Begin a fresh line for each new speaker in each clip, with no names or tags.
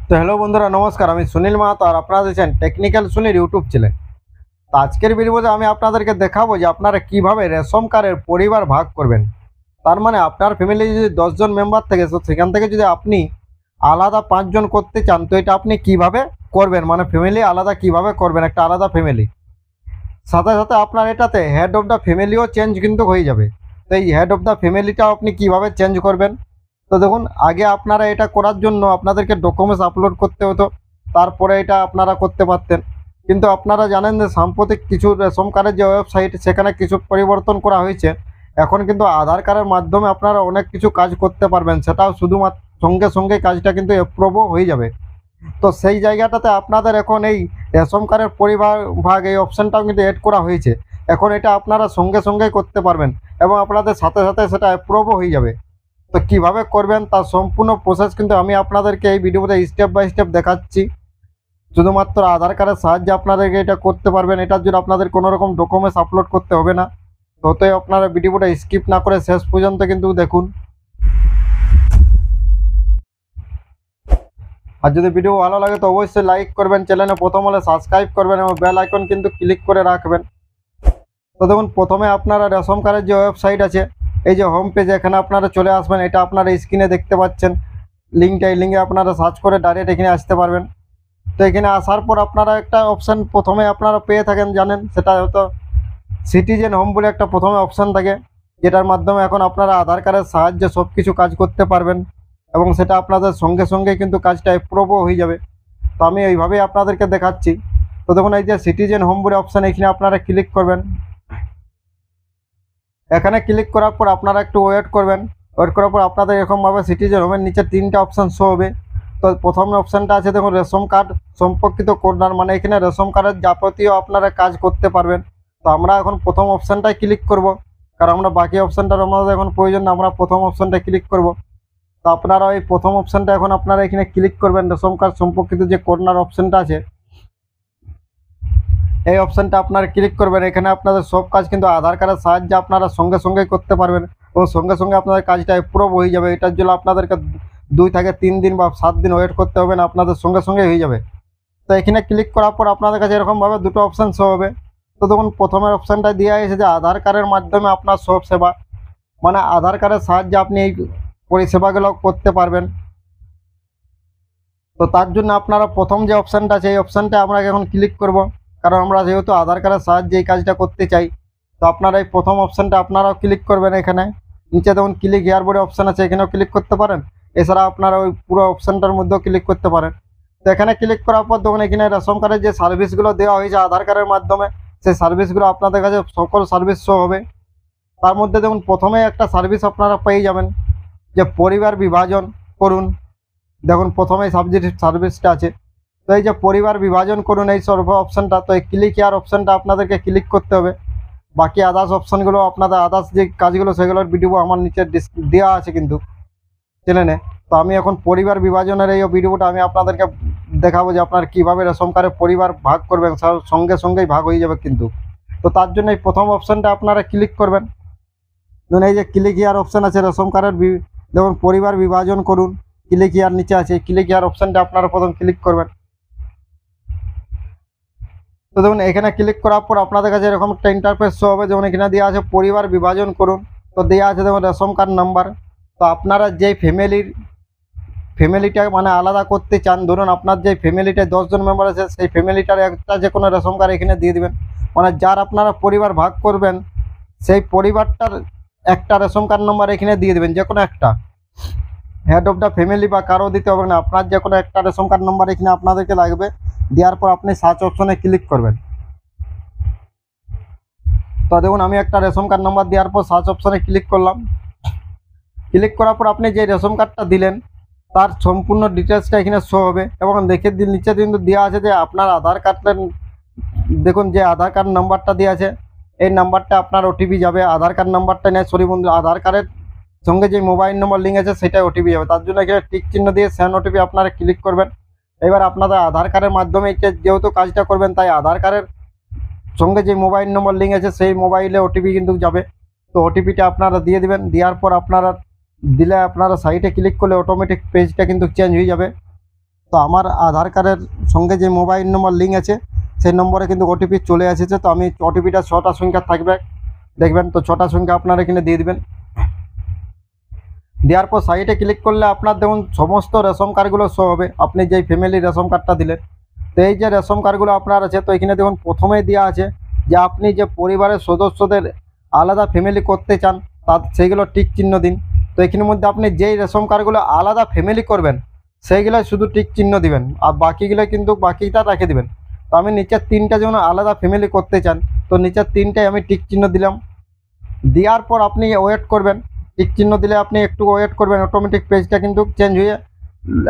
তো হ্যালো বন্ধুরা, নমস্কার। আমি সুনীল মাহাতো আর আপনারা দেখছেন টেকনিক্যাল সুনীল ইউটিউব চ্যানেল। তো আজকের ভিডিওতে আমি আপনাদেরকে দেখাবো যে আপনারা কিভাবে রেশন কার্ডের পরিবার ভাগ করবেন। তার মানে আপনার ফ্যামিলি যদি 10 জন মেম্বার থাকে, তো সেখান থেকে যদি আপনি আলাদা 5 জন করতে চান, তো এটা আপনি কিভাবে করবেন, মানে ফ্যামিলি আলাদা কিভাবে করবেন, একটা আলাদা ফ্যামিলি। সাথে সাথে আপনার এটাতে হেড অফ দ্য ফ্যামিলিও চেঞ্জ কিন্তু হয়ে যাবে। তো এই হেড অফ দ্য ফ্যামিলিটাও আপনি কিভাবে চেঞ্জ করবেন। তো দেখুন, আগে আপনারা এটা করার জন্য আপনাদেরকে ডকুমেন্টস আপলোড করতে হতো, তারপরে এটা আপনারা করতে পারতেন। কিন্তু আপনারা জানেন যে সাম্প্রতিক কিছু রেশন কার্ডের যে ওয়েবসাইট, সেখানে কিছু পরিবর্তন করা হয়েছে। এখন কিন্তু আধার কার্ডের মাধ্যমে আপনারা অনেক কিছু কাজ করতে পারবেন, সেটাও শুধুমাত্র সঙ্গে সঙ্গে কাজটা কিন্তু অ্যাপ্রুভও হয়ে যাবে। তো সেই জায়গাটাতে আপনাদের এখন এই রেশন কার্ডের পরিবার ভাগ এই অপশানটাও কিন্তু অ্যাড করা হয়েছে। এখন এটা আপনারা সঙ্গে সঙ্গেই করতে পারবেন এবং আপনাদের সাথে সাথে সেটা অ্যাপ্রুভও হয়ে যাবে। তো কিভাবে করবেন তার সম্পূর্ণ প্রসেস কিন্তু আমি আপনাদেরকে এই ভিডিওতে স্টেপ বাই স্টেপ দেখাচ্ছি। শুধুমাত্র আধার কার্ডের সাহায্যে আপনাদেরকে এটা করতে পারবেন, এটার জন্য আপনাদের কোনো রকম ডকুমেন্টস আপলোড করতে হবে না। তো অতএব আপনারা ভিডিওটা স্কিপ না করে শেষ পর্যন্ত কিন্তু দেখুন। আর যদি ভিডিও ভালো লাগে তো অবশ্যই লাইক করবেন, চ্যানেলে প্রথম হলে সাবস্ক্রাইব করবেন এবং বেল আইকন কিন্তু ক্লিক করে রাখবেন। তো দেখুন, প্রথমে আপনারা রেশন কার্ডের যে ওয়েবসাইট আছে, এই যে হোম পেজ, এখানে আপনারা চলে আসবেন। এটা আপনারা স্ক্রিনে দেখতে পাচ্ছেন লিঙ্কটা, এই লিঙ্কে আপনারা সার্চ করে ডাইরেক্ট এখানে আসতে পারবেন। তো এখানে আসার পর আপনারা একটা অপশান প্রথমে আপনারা পেয়ে থাকেন, জানেন, সেটা হয়তো সিটিজেন হোম বলে একটা প্রথমে অপশান থাকে, যেটার মাধ্যমে এখন আপনারা আধার কার্ডের সাহায্যে সব কিছু কাজ করতে পারবেন এবং সেটা আপনাদের সঙ্গে সঙ্গে কিন্তু কাজটা অ্যাপ্রুভও হয়ে যাবে। তো আমি এইভাবেই আপনাদেরকে দেখাচ্ছি। তো দেখুন, এই যে সিটিজেন হোম বলে অপশান, এখানে আপনারা ক্লিক করবেন। এখানে ক্লিক করার পর আপনারা একটু ওয়েট করবেন। ওয়েট করার পর আপনাদের এরকমভাবে সিটিজেন হোমের নিচে 3টা অপশান শো হবে। তো প্রথম অপশানটা আছে দেখুন, রেশন কার্ড সম্পর্কিত কর্নার, মানে এখানে রেশন কার্ডের যাবতীয় আপনারা কাজ করতে পারবেন। তো আমরা এখন প্রথম অপশানটাই ক্লিক করব, কারণ আমরা বাকি অপশানটার আমাদের এখন প্রয়োজন না, আমরা প্রথম অপশানটা ক্লিক করব। তো আপনারা এই প্রথম অপশানটা এখন আপনারা এখানে ক্লিক করবেন। রেশন কার্ড সম্পর্কিত যে কর্নার অপশানটা আছে, এই অপশানটা আপনারা ক্লিক করবেন। এখানে আপনাদের সব কাজ কিন্তু আধার কার্ডের সাহায্যে আপনারা সঙ্গে সঙ্গে করতে পারবেন এবং সঙ্গে সঙ্গে আপনাদের কাজটা অ্যাপ্রুভ হয়ে যাবে। এটার জন্য আপনাদেরকে 2 থেকে 3 দিন বা 7 দিন ওয়েট করতে হবে না, আপনাদের সঙ্গে সঙ্গে হয়ে যাবে। তো এখানে ক্লিক করার পর আপনাদের কাছে এরকমভাবে দুটো অপশান শো হবে। তো দেখুন, প্রথমের অপশানটা দেওয়া হয়েছে যে আধার কার্ডের মাধ্যমে আপনার সব সেবা, মানে আধার কার্ডের সাহায্যে আপনি এই পরিষেবাগুলো করতে পারবেন। তো তার জন্য আপনারা প্রথম যে অপশানটা আছে, এই অপশানটা আমরা এখন ক্লিক করব, কারণ আমরা যেহেতু আধার কার্ডের সাহায্যে এই কাজটা করতে চাই। তো আপনারা এই প্রথম অপশানটা আপনারাও ক্লিক করবেন। এখানে নিচে দেখুন ক্লিক হেয়ার বলে অপশান আছে, এখানেও ক্লিক করতে পারেন। এছাড়া আপনারা ওই পুরো অপশানটার মধ্যেও ক্লিক করতে পারেন। তো এখানে ক্লিক করার পর দেখুন, এখানে রেশন কার্ডের যে সার্ভিসগুলো দেওয়া হয়েছে আধার কার্ডের মাধ্যমে, সেই সার্ভিসগুলো আপনাদের কাছে সকল সার্ভিস শো হবে। তার মধ্যে দেখুন, প্রথমে একটা সার্ভিস আপনারা পেয়ে যাবেন যে পরিবার বিভাজন করুন। দেখুন, প্রথমেই সাবজেক্ট সার্ভিসটা আছে। তো এই যে পরিবার বিভাজন করুন, এই সর্ব অপশানটা, তো এই ক্লিক হেয়ার অপশানটা আপনাদেরকে ক্লিক করতে হবে। বাকি আদার্স অপশানগুলো আপনাদের আদার্স যে কাজগুলো, সেগুলোর ভিডিও আমার নিচে দেওয়া আছে কিন্তু চ্যানেলে। তো আমি এখন পরিবার বিভাজনের এই ভিডিওটা আমি আপনাদেরকে দেখাবো যে আপনার কীভাবে রেশন কার্ডে পরিবার ভাগ করবেন, সঙ্গে সঙ্গেই ভাগ হয়ে যাবে কিন্তু। তো তার জন্য এই প্রথম অপশানটা আপনারা ক্লিক করবেন। ধরুন, এই যে ক্লিক হেয়ার অপশান আছে রেশন কার্ডের, দেখুন পরিবার বিভাজন করুন, ক্লিক হেয়ার নিচে আছে, ক্লিক হেয়ার অপশানটা আপনারা প্রথম ক্লিক করবেন। তো দেখুন, এখানে ক্লিক করার পর আপনাদের কাছে এরকম একটা ইন্টারফেস শো হবে, যেমন এখানে দেওয়া আছে পরিবার বিভাজন করুন। তো দেওয়া আছে দেখুন রেশন কার্ড নাম্বার। তো আপনারা যেই ফ্যামিলিটা মানে আলাদা করতে চান, ধরুন আপনার যে ফ্যামিলিটায় 10 জন মেম্বার আছে, সেই ফ্যামিলিটার একটা যে কোনো রেশন কার্ড এখানে দিয়ে দেবেন। মানে যার আপনারা পরিবার ভাগ করবেন, সেই পরিবারটার একটা রেশন কার্ড নাম্বার এখানে দিয়ে দেবেন, যে কোনো একটা। হেড অফ দ্য ফ্যামিলি বা কারো দিতে হবে না, আপনার যে কোনো একটা রেশন কার্ড নাম্বার এখানে আপনাদেরকে লাগবে। দেওয়ার পর আপনি সার্চ অপশনে ক্লিক করবেন। তো দেখুন, আমি একটা রেশন কার্ড নাম্বার দেওয়ার পর সার্চ অপশনে ক্লিক করলাম। ক্লিক করার পর আপনি যে রেশন কার্ডটা দিলেন তার সম্পূর্ণ ডিটেলসটা এখানে শো হবে এবং দেখে নিচে কিন্তু দেওয়া আছে যে আপনার আধার কার্ডের, দেখুন যে আধার কার্ড নাম্বারটা দেওয়া আছে, এই নাম্বারটা আপনার ওটিপি যাবে। আধার কার্ড নাম্বারটা নেই, সরি বন্ধু, আধার কার্ডের সঙ্গে যে মোবাইল নম্বর লিঙ্ক আছে সেটাই ওটিপি যাবে। তার জন্য এখানে টিক চিহ্ন দিয়ে সেন্ড ওটিপি আপনারা ক্লিক করবেন। এবার আপনাদের আধার কার্ডের মাধ্যমে যেহেতু কাজটা করবেন, তাই আধার কার্ডের সঙ্গে যে মোবাইল নম্বর লিঙ্ক আছে সেই মোবাইলে ওটিপি কিন্তু যাবে। তো ওটিপিটা আপনারা দিয়ে দেবেন। দেওয়ার পর আপনারা দিলে আপনারা সাইটে ক্লিক করলে অটোমেটিক পেজটা কিন্তু চেঞ্জ হয়ে যাবে। তো তো আমার আধার কার্ডের সঙ্গে যে মোবাইল নম্বর লিঙ্ক আছে সেই নম্বরে কিন্তু ওটিপি চলে এসেছে। তো আমি ওটিপিটা 6টা সংখ্যা থাকবে দেখবেন, তো 6টা সংখ্যা আপনারা এখানে দিয়ে দিবেন। দেওয়ার পর সাইটে ক্লিক করলে আপনার দেখুন সমস্ত রেশন কার্ডগুলো শো হবে, আপনি যেই ফ্যামিলি রেশন কার্ডটা দিলেন। তো এই যে রেশন কার্ডগুলো আপনার আছে, তো এখানে দেখুন প্রথমেই দেওয়া আছে যে আপনি যে পরিবারের সদস্যদের আলাদা ফ্যামিলি করতে চান তার সেইগুলো টিক চিহ্ন দিন। তো এখানের মধ্যে আপনি যেই রেশন কার্ডগুলো আলাদা ফ্যামিলি করবেন সেইগুলো শুধু টিক চিহ্ন দিবেন, আর বাকিগুলো কিন্তু বাকিটা রেখে দিবেন। তো আমি নিচের 3টা যেমন আলাদা ফ্যামিলি করতে চান, তো নিচের 3টায় আমি টিক চিহ্ন দিলাম। দেওয়ার পর আপনি ওয়েট করবেন, টিক চিহ্ন দিলে আপনি একটু ওয়েট করবেন, অটোমেটিক পেজটা কিন্তু চেঞ্জ হয়ে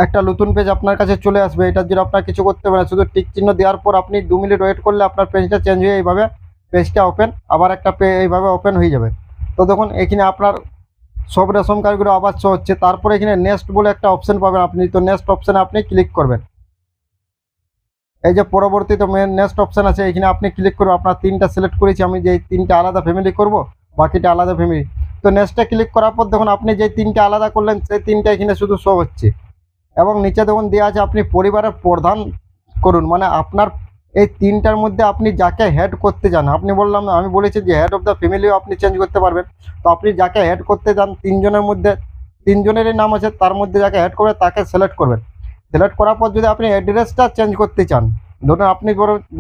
একটা নতুন পেজ আপনার কাছে চলে আসবে। এটার জন্য আপনার কিছু করতে হবে না, শুধু টিক চিহ্ন দেওয়ার পর আপনি 2 মিনিট ওয়েট করলে আপনার পেজটা চেঞ্জ হয়ে এইভাবে পেজটা ওপেন, আবার একটা এইভাবে ওপেন হয়ে যাবে। তো দেখুন এখানে আপনার সব রেশন কার্ডগুলো আবার শো হচ্ছে। তারপরে এখানে নেক্সট বলে একটা অপশন পাবেন আপনি, তো নেক্সট অপশানে আপনি ক্লিক করবেন। এই যে পরবর্তী তো নেক্সট অপশান আছে, এখানে আপনি ক্লিক করবেন। আপনার 3টা সিলেক্ট করেছি আমি, যে 3টা আলাদা ফ্যামিলি করব, বাকিটা আলাদা ফ্যামিলি। তো নেক্সটে ক্লিক করার পর দেখুন আপনি যে 3টা আলাদা করলেন সেই 3টা এখানে শুধু শো হচ্ছে। এবং নিচে দেখুন দেওয়া আছে আপনি পরিবারের প্রধান করুন, মানে আপনার এই 3টার মধ্যে আপনি যাকে হেড করতে চান, আপনি বললাম আমি বলেছি যে হেড অফ দ্য ফ্যামিলিও আপনি চেঞ্জ করতে পারবেন। তো আপনি যাকে হেড করতে চান 3জনের মধ্যে 3জনেরই নাম আছে, তার মধ্যে যাকে হেড করবে তাকে সিলেক্ট করবেন। সিলেক্ট করার পর যদি আপনি অ্যাড্রেসটা চেঞ্জ করতে চান, ধরুন আপনি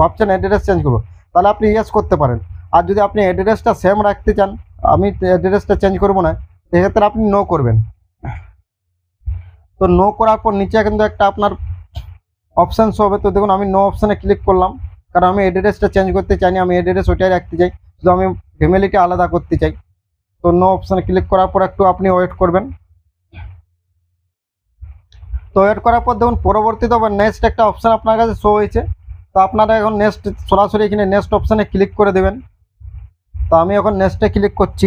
ভাবছেন অ্যাড্রেস চেঞ্জ করবো, তাহলে আপনি ইয়েস করতে পারেন। আর যদি আপনি অ্যাড্রেসটা সেম রাখতে চান, আমি অ্যাড্রেসটা চেঞ্জ করবো না, সেক্ষেত্রে আপনি নো করবেন। তো নো করার পর নিচে কিন্তু একটা আপনার অপশান শো হবে। তো দেখুন আমি নো অপশানে ক্লিক করলাম, কারণ আমি অ্যাড্রেসটা চেঞ্জ করতে চাইনি, আমি অ্যাড্রেস ওইটাই রাখতে চাই, শুধু আমি ফ্যামিলিটা আলাদা করতে চাই। তো নো অপশানে ক্লিক করার পর একটু আপনি ওয়েট করবেন। তো ওয়েট করার পর দেখুন পরবর্তীতে আবার নেক্সট একটা অপশান আপনার কাছে শো হয়েছে। তো আপনারা এখন নেক্সট সরাসরি এখানে নেক্সট অপশানে ক্লিক করে দেবেন। তো আমি এখন নেক্সটে ক্লিক করছি।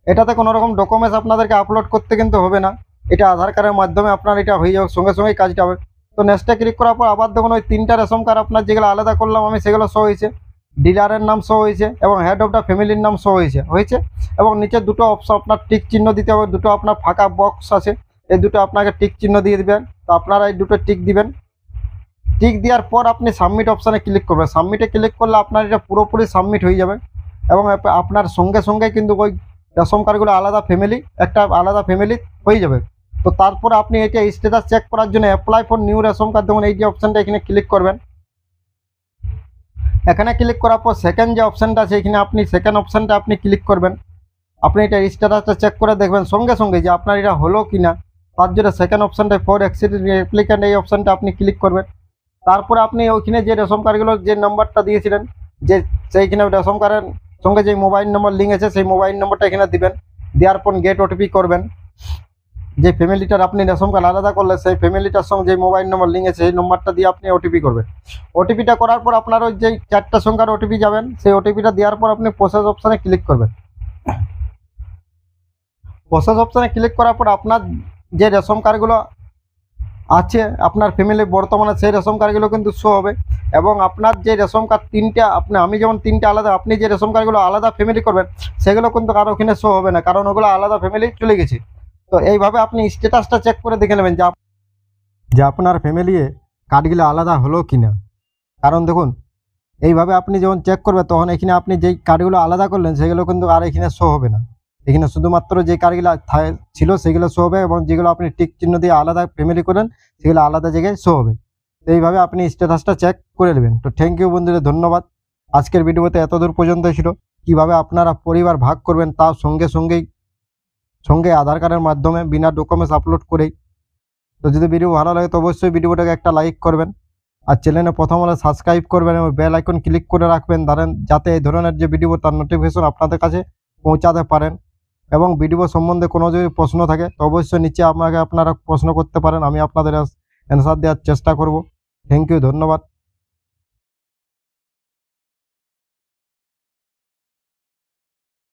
এটাতে কোনো রকম ডকুমেন্টস আপনাদেরকে আপলোড করতে কিন্তু হবে না, এটা আধার কার্ডের মাধ্যমে আপনার এটা হয়ে যাবে, সঙ্গে সঙ্গেই কাজটা হবে। তো নেক্সটে ক্লিক করার পর আবার দেখুন ওই 3টা রেশন কার্ড আপনার যেগুলো আলাদা করলাম আমি সেগুলো শো হয়েছে, ডিলারের নাম শো হয়েছে এবং হেড অফ দ্য ফ্যামিলির নাম শো হয়েছে। এবং নিচে দুটো অপশন আপনার টিক চিহ্ন দিতে হবে, দুটো আপনার ফাঁকা বক্স আছে, এই দুটো আপনাকে টিক চিহ্ন দিয়ে দেবেন। তো আপনারা এই দুটো টিক দিবেন। টিক দেওয়ার পর আপনি সাবমিট অপশানে ক্লিক করবেন। সাবমিটে ক্লিক করলে আপনার এটা পুরোপুরি সাবমিট হয়ে যাবে এবং আপনার সঙ্গে সঙ্গে কিন্তু ওই রেশন কার্ডগুলো আলাদা ফ্যামিলি, একটা আলাদা ফ্যামিলি হয়ে যাবে। তো তারপর আপনি এটা স্ট্যাটাস চেক করার জন্য apply for new ration card দেখুন এই যে অপশানটা এখানে ক্লিক করবেন। এখানে ক্লিক করার পর সেকেন্ড যে অপশানটা আছে এখানে আপনি সেকেন্ড অপশানটা আপনি ক্লিক করবেন। আপনি এটা স্ট্যাটাসটা চেক করে দেখবেন সঙ্গে সঙ্গে যে আপনার এটা হলো কি না। তার জন্য সেকেন্ড অপশানটা ফর অ্যাপ্লিক্যান্ট এই অপশানটা আপনি ক্লিক করবেন। তারপরে আপনি ওইখানে যে রেশন কার্ডগুলোর যে নাম্বারটা দিয়েছিলেন, যে সেইখানে রেশন কার্ডের সঙ্গে যে মোবাইল নম্বর লিঙ্ক আছে সেই মোবাইল নম্বরটা এখানে দিবেন। দেওয়ার পর গেট ওটিপি করবেন। যে ফ্যামিলিটার আপনি রেশন কার্ড আলাদা করলে সেই ফ্যামিলিটার সঙ্গে যে মোবাইল নম্বর লিঙ্ক আছে সেই নম্বরটা দিয়ে আপনি ওটিপি করবেন। ওটিপিটা করার পর আপনার ওই যে 4টা সংখ্যার ওটিপি যাবেন, সেই ওটিপিটা দেওয়ার পর আপনি প্রসেস অপশানে ক্লিক করবেন। প্রসেস অপশানে ক্লিক করার পর আপনার যে রেশন কার্ডগুলো আছে আপনার ফ্যামিলি বর্তমানে সেই রেশন কার্ডগুলো কিন্তু শো হবে। এবং আপনার যে রেশন কার্ড 3টা আমি যেমন 3টা আলাদা, আপনি যে রেশন কার্ডগুলো আলাদা ফ্যামিলি করবেন সেগুলো কিন্তু কারো ওখানে শো হবে না, কারণ ওগুলো আলাদা ফ্যামিলি চলে গেছে। তো এইভাবে আপনি স্ট্যাটাসটা চেক করে দেখে নেবেন যে আপনার ফ্যামিলি কার্ডগুলো আলাদা হলো কি না। কারণ দেখুন এইভাবে আপনি যখন চেক করবেন তখন এখানে আপনি যেই কার্ডগুলো আলাদা করলেন সেগুলো কিন্তু আর এখানে শো হবে না। এখানে শুধুমাত্র যে কার্ডগুলো ছিল সেগুলো শো হবে এবং যেগুলো আপনি টিক চিহ্ন দিয়ে আলাদা ফ্যামিলি করেন সেগুলো আলাদা জায়গায় শো হবে। তো এইভাবে আপনি স্ট্যাটাসটা চেক করে নেবেন। তো থ্যাংক ইউ বন্ধুরা, ধন্যবাদ। আজকের ভিডিওতে এতদূর পর্যন্ত ছিল, কিভাবে আপনারা পরিবার ভাগ করবেন তার সঙ্গে আধার কার্ডের মাধ্যমে বিনা ডকুমেন্টস আপলোড করেই। তো যদি ভিডিও ভালো লাগে তো অবশ্যই ভিডিওটাকে একটা লাইক করবেন, আর চ্যানেলে প্রথম হলে সাবস্ক্রাইব করবেন এবং বেল আইকন ক্লিক করে রাখবেন যাতে এই ধরনের যে ভিডিও তার নোটিফিকেশন আপনাদের কাছে পৌঁছাতে পারেন। এবং ভিডিও সম্বন্ধে কোনো যদি প্রশ্ন থাকে তো অবশ্যই নিচে আপনারা প্রশ্ন করতে পারেন, আমি আপনাদের অ্যান্সার দেওয়ার চেষ্টা করব। থ্যাংক ইউ, ধন্যবাদ।